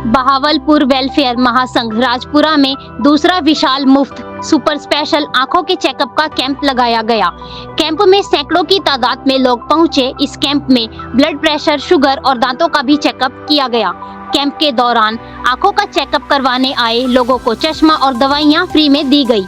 Bahawalpur welfare महासंघ राजपुरा में दूसरा विशाल मुफ्त सुपर स्पेशल आंखों के चेकअप का कैंप लगाया गया। कैंप में सैकड़ों की तादाद में लोग पहुंचे। इस कैंप में ब्लड प्रेशर, शुगर और दांतों का भी चेकअप किया गया। कैंप के दौरान आंखों का चेकअप करवाने आए लोगों को चश्मा और दवाइयां फ्री में दी गई।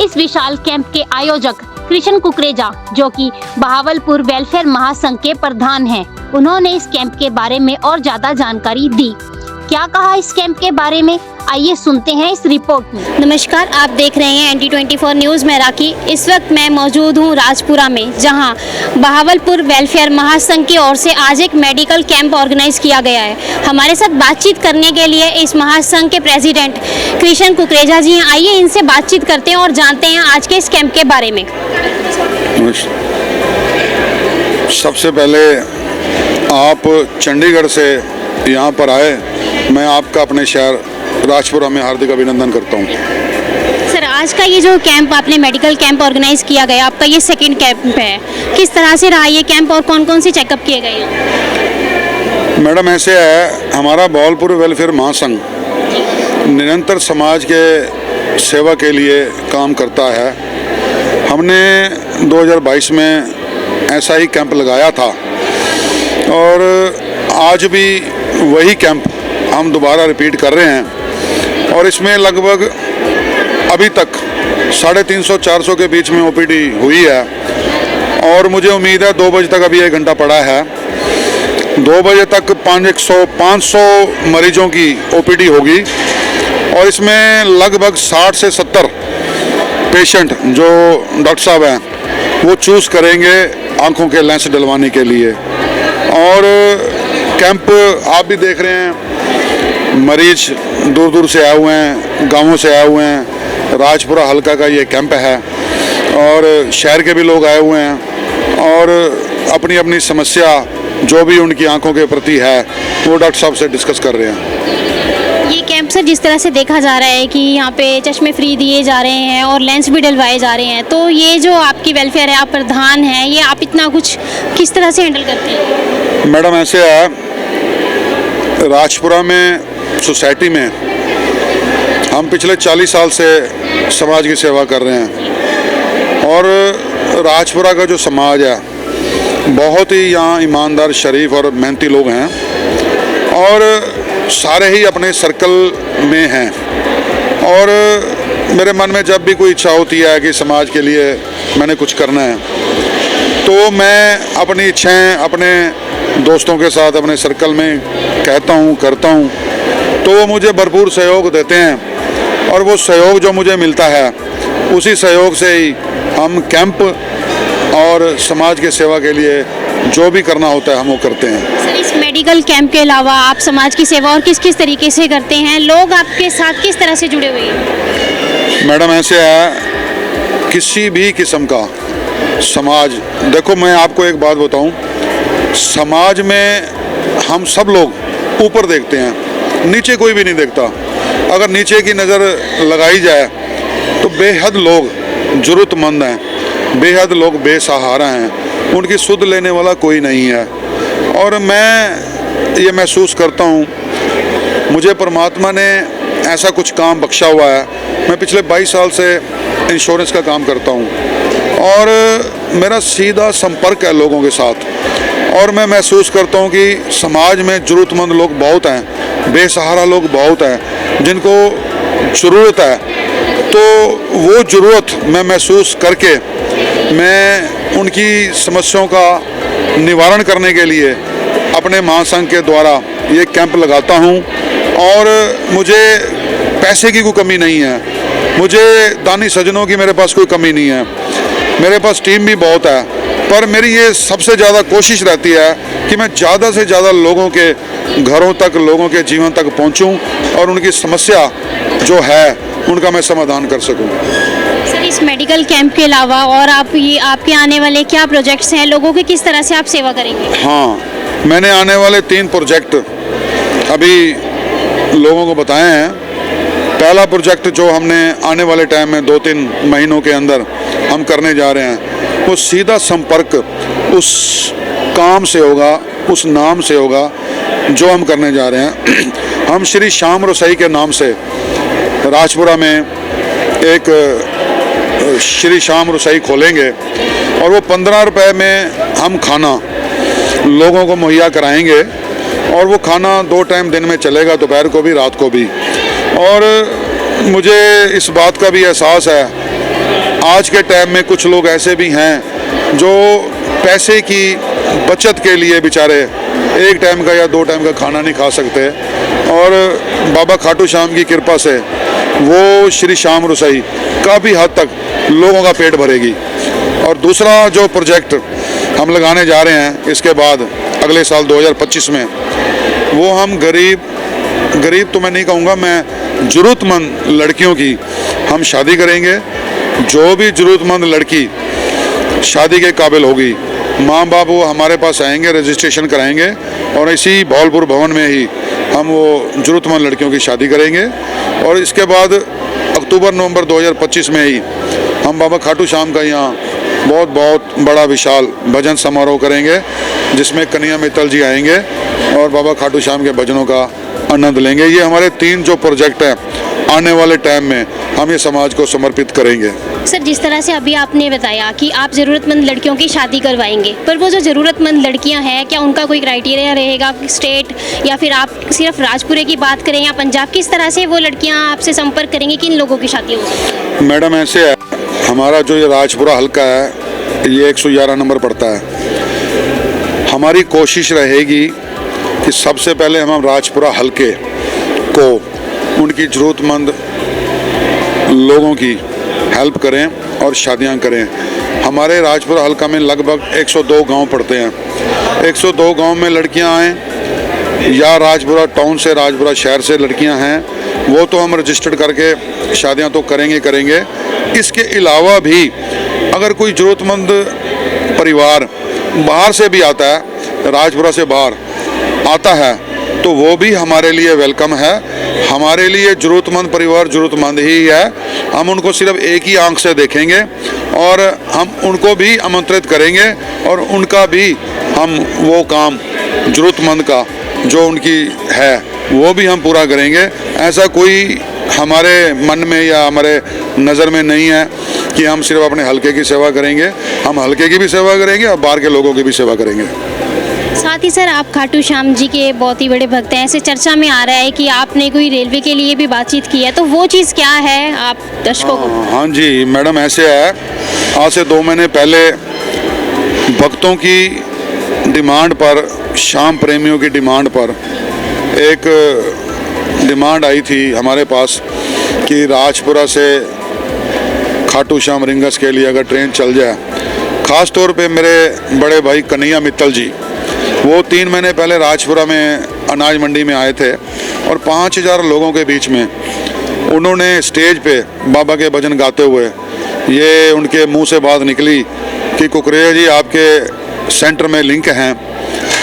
इस विशाल कैंप के आयोजक कृष्ण कुकरेजा, जो कि बहावलपुर वेलफेयर महासंघ के प्रधान हैं, उन्होंने इस कैंप के बारे में और ज्यादा जानकारी दी। क्या कहा इस कैंप के बारे में, आइए सुनते हैं इस रिपोर्ट में। नमस्कार, आप देख रहे हैं NT24 न्यूज़। मैं राखी। इस वक्त मैं मौजूद हूं राजपुरा में, जहां बहावलपुर वेलफेयर महासंघ की ओर से आज एक मेडिकल कैंप ऑर्गेनाइज किया गया है। हमारे साथ बातचीत करने के लिए इस महासंघ के प्रेसिडेंट कृष्ण कुकरेजा जी हैं। आइए इनसे बातचीत करते हैं और जानते हैं आज के इस कैंप के बारे में। सबसे पहले आप चंडीगढ़ से यहाँ पर आए, मैं आपका अपने शहर राजपुरा में हार्दिक अभिनंदन करता हूँ। सर, आज का ये जो कैंप आपने मेडिकल कैंप ऑर्गेनाइज किया गया, आपका ये सेकंड कैंप है, किस तरह से रहा ये कैंप और कौन कौन से चेकअप किए गए हैं? मैडम, ऐसे है, हमारा बहावलपुर वेलफेयर महासंघ निरंतर समाज के सेवा के लिए काम करता है। हमने 2022 में ऐसा ही कैंप लगाया था और आज भी वही कैंप हम दोबारा रिपीट कर रहे हैं और इसमें लगभग अभी तक 350-400 के बीच में OPD हुई है और मुझे उम्मीद है 2 बजे तक, अभी 1 घंटा पड़ा है, 2 बजे तक 500 मरीजों की OPD होगी और इसमें लगभग 60 से 70 पेशेंट जो डॉक्टर साहब हैं वो चूज़ करेंगे आंखों के लेंस डलवाने के लिए। और कैंप आप भी देख रहे हैं, मरीज दूर दूर से आए हुए हैं, गांवों से आए हुए हैं। राजपुरा हल्का का ये कैंप है और शहर के भी लोग आए हुए हैं और अपनी अपनी समस्या जो भी उनकी आंखों के प्रति है वो डॉक्टर साहब से डिस्कस कर रहे हैं। ये कैंप सर, जिस तरह से देखा जा रहा है कि यहाँ पे चश्मे फ्री दिए जा रहे हैं और लेंस भी डलवाए जा रहे हैं, तो ये जो आपकी वेलफेयर है, आप प्रधान हैं, ये आप इतना कुछ किस तरह से हैंडल करते हैं? मैडम, ऐसे है, राजपुरा में सोसाइटी में हम पिछले 40 साल से समाज की सेवा कर रहे हैं और राजपुरा का जो समाज है बहुत ही यहाँ ईमानदार, शरीफ और मेहनती लोग हैं और सारे ही अपने सर्कल में हैं। और मेरे मन में जब भी कोई इच्छा होती है कि समाज के लिए मैंने कुछ करना है, तो मैं अपनी इच्छाएं अपने दोस्तों के साथ अपने सर्कल में कहता हूँ, करता हूँ, तो वो मुझे भरपूर सहयोग देते हैं और वो सहयोग जो मुझे मिलता है उसी सहयोग से ही हम कैंप और समाज के सेवा के लिए जो भी करना होता है हम वो करते हैं। सर, इस मेडिकल कैंप के अलावा आप समाज की सेवा और किस किस तरीके से करते हैं? लोग आपके साथ किस तरह से जुड़े हुए हैं? मैडम, ऐसे है, किसी भी किस्म का समाज, देखो मैं आपको एक बात बताऊं, समाज में हम सब लोग ऊपर देखते हैं, नीचे कोई भी नहीं देखता। अगर नीचे की नज़र लगाई जाए तो बेहद लोग ज़रूरतमंद हैं, बेहद लोग बेसहारा हैं, उनकी सुध लेने वाला कोई नहीं है। और मैं ये महसूस करता हूँ, मुझे परमात्मा ने ऐसा कुछ काम बख्शा हुआ है। मैं पिछले 22 साल से इंश्योरेंस का काम करता हूँ और मेरा सीधा संपर्क है लोगों के साथ और मैं महसूस करता हूँ कि समाज में ज़रूरतमंद लोग बहुत हैं, बेसहारा लोग बहुत हैं जिनको ज़रूरत है। तो वो ज़रूरत मैं महसूस करके मैं उनकी समस्याओं का निवारण करने के लिए अपने महासंघ के द्वारा ये कैंप लगाता हूँ और मुझे पैसे की कोई कमी नहीं है, मुझे दानी सज्जनों की मेरे पास कोई कमी नहीं है, मेरे पास टीम भी बहुत है, पर मेरी ये सबसे ज़्यादा कोशिश रहती है कि मैं ज़्यादा से ज़्यादा लोगों के घरों तक, लोगों के जीवन तक पहुँचूँ और उनकी समस्या जो है उनका मैं समाधान कर सकूँ। सर, इस मेडिकल कैंप के अलावा और आपके आने वाले क्या प्रोजेक्ट्स हैं? लोगों की किस तरह से आप सेवा करेंगे? हाँ, मैंने आने वाले 3 प्रोजेक्ट अभी लोगों को बताए हैं। पहला प्रोजेक्ट जो हमने आने वाले टाइम में 2-3 महीनों के अंदर हम करने जा रहे हैं, वो सीधा संपर्क उस काम से होगा, उस नाम से होगा जो हम करने जा रहे हैं। हम श्री श्याम रसोई के नाम से राजपुरा में एक श्री श्याम रसोई खोलेंगे और वो 15 रुपए में हम खाना लोगों को मुहैया कराएंगे और वो खाना 2 टाइम दिन में चलेगा, दोपहर को भी रात को भी। और मुझे इस बात का भी एहसास है, आज के टाइम में कुछ लोग ऐसे भी हैं जो पैसे की बचत के लिए बेचारे 1 टाइम का या 2 टाइम का खाना नहीं खा सकते, और बाबा खाटू श्याम की कृपा से वो श्री श्याम रसोई काफ़ी हद तक लोगों का पेट भरेगी। और दूसरा जो प्रोजेक्ट हम लगाने जा रहे हैं इसके बाद अगले साल 2025 में, वो हम गरीब तो मैं नहीं कहूँगा, मैं ज़रूरतमंद लड़कियों की हम शादी करेंगे। जो भी ज़रूरतमंद लड़की शादी के काबिल होगी, माँ बाप वो हमारे पास आएंगे, रजिस्ट्रेशन कराएंगे और इसी भावलपुर भवन में ही हम वो ज़रूरतमंद लड़कियों की शादी करेंगे। और इसके बाद अक्टूबर-नवंबर 2025 में ही हम बाबा खाटू श्याम का यहाँ बहुत बड़ा विशाल भजन समारोह करेंगे, जिसमें कन्हैया मित्तल जी आएंगे और बाबा खाटू श्याम के भजनों का आनंद लेंगे। ये हमारे 3 जो प्रोजेक्ट हैं, आने वाले टाइम में हम ये समाज को समर्पित करेंगे। सर, जिस तरह से अभी आपने बताया कि आप ज़रूरतमंद लड़कियों की शादी करवाएंगे, पर वो जो ज़रूरतमंद लड़कियां हैं, क्या उनका कोई क्राइटेरिया रहेगा स्टेट, या फिर आप सिर्फ राजपुरे की बात करें या पंजाब, किस तरह से वो लड़कियां आपसे संपर्क करेंगी, किन लोगों की शादी होगी? मैडम ऐसे है, हमारा जो ये राजपुरा हल्का है ये 111 नंबर पड़ता है। हमारी कोशिश रहेगी कि सबसे पहले हम राजपुरा हल्के को उनकी ज़रूरतमंद लोगों की हेल्प करें और शादियां करें। हमारे राजपुरा हल्का में लगभग 102 गांव पड़ते हैं। 102 गांव में लड़कियां आएँ या राजपुरा टाउन से, राजपुरा शहर से लड़कियां हैं, वो तो हम रजिस्टर्ड करके शादियां तो करेंगे। इसके अलावा भी अगर कोई ज़रूरतमंद परिवार बाहर से भी आता है, राजपुरा से बाहर आता है, तो वो भी हमारे लिए वेलकम है। हमारे लिए ज़रूरतमंद परिवार ज़रूरतमंद ही है। हम उनको सिर्फ एक ही आंख से देखेंगे और हम उनको भी आमंत्रित करेंगे और उनका भी हम वो काम ज़रूरतमंद का जो उनकी है वो भी हम पूरा करेंगे। ऐसा कोई हमारे मन में या हमारे नज़र में नहीं है कि हम सिर्फ अपने हल्के की सेवा करेंगे। हम हल्के की भी सेवा करेंगे और बाहर के लोगों की भी सेवा करेंगे। साथ ही सर, आप खाटू श्याम जी के बहुत ही बड़े भक्त हैं। ऐसे चर्चा में आ रहा है कि आपने कोई रेलवे के लिए भी बातचीत की है, तो वो चीज़ क्या है आप दर्शकों को? हाँ जी मैडम, ऐसे है, आज से 2 महीने पहले भक्तों की डिमांड पर, श्याम प्रेमियों की डिमांड पर एक डिमांड आई थी हमारे पास कि राजपुरा से खाटू श्याम रिंगस के लिए अगर ट्रेन चल जाए। ख़ास तौर पे मेरे बड़े भाई कन्हैया मित्तल जी, वो 3 महीने पहले राजपुरा में अनाज मंडी में आए थे और 5000 लोगों के बीच में उन्होंने स्टेज पे बाबा के भजन गाते हुए ये उनके मुंह से बात निकली कि कुकरेजा जी, आपके सेंटर में लिंक हैं,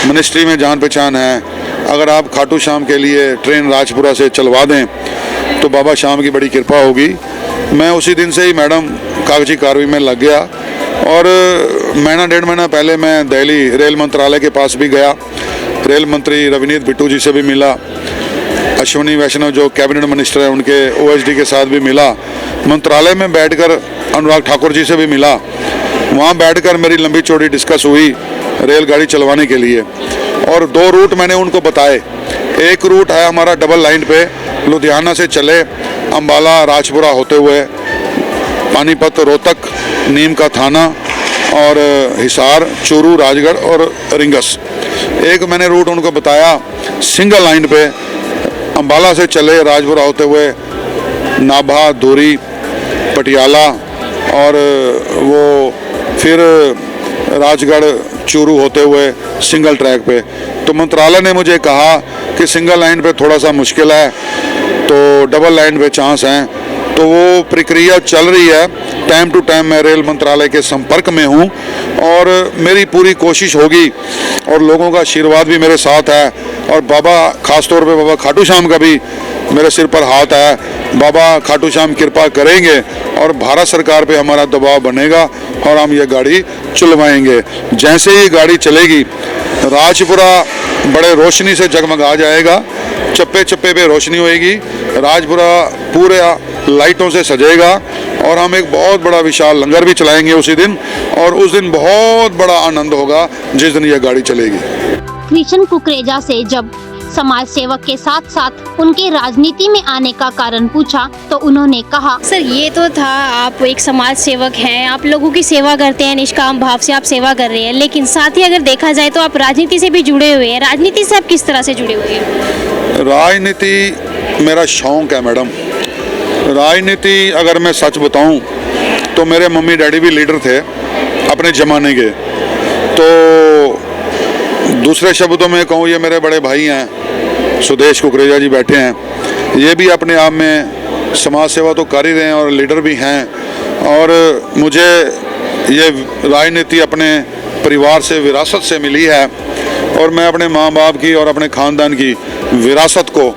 मिनिस्ट्री में जान पहचान है, अगर आप खाटू श्याम के लिए ट्रेन राजपुरा से चलवा दें तो बाबा श्याम की बड़ी कृपा होगी। मैं उसी दिन से ही मैडम कागजी कार्रवाई में लग गया और 1.5 महीना पहले मैं दिल्ली रेल मंत्रालय के पास भी गया, रेल मंत्री रवनीत बिट्टू जी से भी मिला, अश्विनी वैष्णव जो कैबिनेट मिनिस्टर है उनके OSD के साथ भी मिला, मंत्रालय में बैठकर अनुराग ठाकुर जी से भी मिला। वहाँ बैठकर मेरी लंबी चौड़ी डिस्कस हुई रेलगाड़ी चलवाने के लिए और 2 रूट मैंने उनको बताए। एक रूट है हमारा डबल लाइन पे, लुधियाना से चले अम्बाला राजपुरा होते हुए पानीपत, रोहतक, नीम का थाना और हिसार, चूरू, राजगढ़ और रिंगस। एक मैंने रूट उनको बताया सिंगल लाइन पे अम्बाला से चले राजपुरा होते हुए नाभा, धूरी, पटियाला और वो फिर राजगढ़, चूरू होते हुए सिंगल ट्रैक पे। तो मंत्रालय ने मुझे कहा कि सिंगल लाइन पे थोड़ा सा मुश्किल है, तो डबल लाइन पे चांस हैं। तो वो प्रक्रिया चल रही है। टाइम टू टाइम मैं रेल मंत्रालय के संपर्क में हूँ और मेरी पूरी कोशिश होगी और लोगों का आशीर्वाद भी मेरे साथ है और बाबा, खास तौर पे बाबा खाटू श्याम का भी मेरे सिर पर हाथ है। बाबा खाटू श्याम कृपा करेंगे और भारत सरकार पे हमारा दबाव बनेगा और हम ये गाड़ी चलवाएंगे। जैसे ही गाड़ी चलेगी राजपुरा बड़े रोशनी से जगमगा जाएगा। चप्पे चप्पे पे रोशनी होएगी, राजपुरा पूरा लाइटों से सजेगा और हम एक बहुत बड़ा विशाल लंगर भी चलाएंगे उसी दिन, और उस दिन बहुत बड़ा आनंद होगा जिस दिन यह गाड़ी चलेगी। कृष्ण कुकरेजा से जब समाज सेवक के साथ साथ उनके राजनीति में आने का कारण पूछा तो उन्होंने कहा, सर ये तो था, आप एक समाज सेवक हैं, आप लोगों की सेवा करते हैं, निष्काम भाव से आप सेवा कर रहे हैं, लेकिन साथ ही अगर देखा जाए तो आप राजनीति से भी जुड़े हुए हैं। राजनीति से आप किस तरह से जुड़े हुए हैं? राजनीति मेरा शौक है मैडम। राजनीति अगर मैं सच बताऊं तो मेरे मम्मी डैडी भी लीडर थे अपने ज़माने के, तो दूसरे शब्दों में कहूँ ये मेरे बड़े भाई हैं, सुदेश कुकरेजा जी बैठे हैं, ये भी अपने आप में समाज सेवा तो कर ही रहे हैं और लीडर भी हैं। और मुझे ये राजनीति अपने परिवार से, विरासत से मिली है, और मैं अपने माँ बाप की और अपने ख़ानदान की विरासत को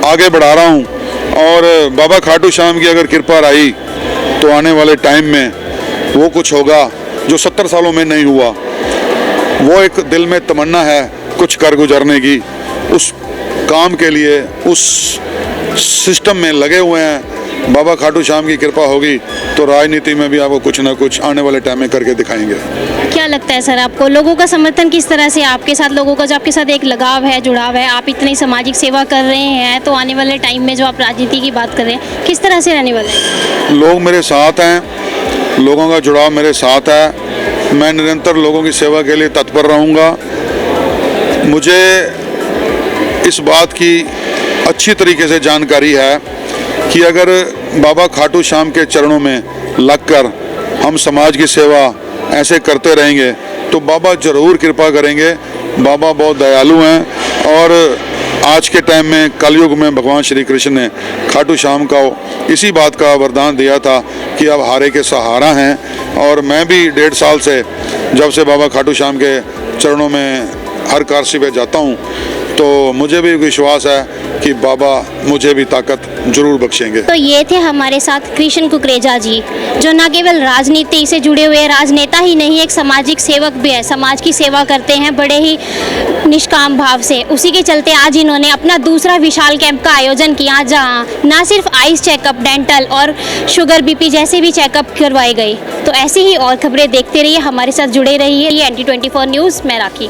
आगे बढ़ा रहा हूँ। और बाबा खाटू श्याम की अगर कृपा रही तो आने वाले टाइम में वो कुछ होगा जो 70 सालों में नहीं हुआ। वो एक दिल में तमन्ना है कुछ कर गुजरने की, उस काम के लिए उस सिस्टम में लगे हुए हैं। बाबा खाटू श्याम की कृपा होगी तो राजनीति में भी आपको कुछ ना कुछ आने वाले टाइम में करके दिखाएंगे। क्या लगता है सर आपको, लोगों का समर्थन किस तरह से आपके साथ, लोगों का जो आपके साथ एक लगाव है, जुड़ाव है, आप इतनी सामाजिक सेवा कर रहे हैं, तो आने वाले टाइम में जो आप राजनीति की बात कर रहे हैं किस तरह से रहने वाले हैं? लोग मेरे साथ हैं, लोगों का जुड़ाव मेरे साथ है। मैं निरंतर लोगों की सेवा के लिए तत्पर रहूँगा। मुझे इस बात की अच्छी तरीके से जानकारी है कि अगर बाबा खाटू श्याम के चरणों में लगकर हम समाज की सेवा ऐसे करते रहेंगे तो बाबा ज़रूर कृपा करेंगे। बाबा बहुत दयालु हैं, और आज के टाइम में कलयुग में भगवान श्री कृष्ण ने खाटू श्याम को इसी बात का वरदान दिया था कि अब हारे के सहारा हैं। और मैं भी 1.5 साल से जब से बाबा खाटू श्याम के चरणों में हर काशी पे जाता हूँ तो मुझे भी विश्वास है कि बाबा मुझे भी ताकत जरूर बख्शेंगे। तो ये थे हमारे साथ कृष्ण कुकरेजा जी, जो न केवल राजनीति से जुड़े हुए राजनेता ही नहीं, एक सामाजिक सेवक भी है, समाज की सेवा करते हैं बड़े ही निष्काम भाव से। उसी के चलते आज इन्होंने अपना दूसरा विशाल कैंप का आयोजन किया, जहां न सिर्फ आइस चेकअप, डेंटल और शुगर बीपी जैसे भी चेकअप करवाए गए। तो ऐसी ही और खबरें देखते रहिए, हमारे साथ जुड़े रहिए। ये NT24 न्यूज़, मैं राखी।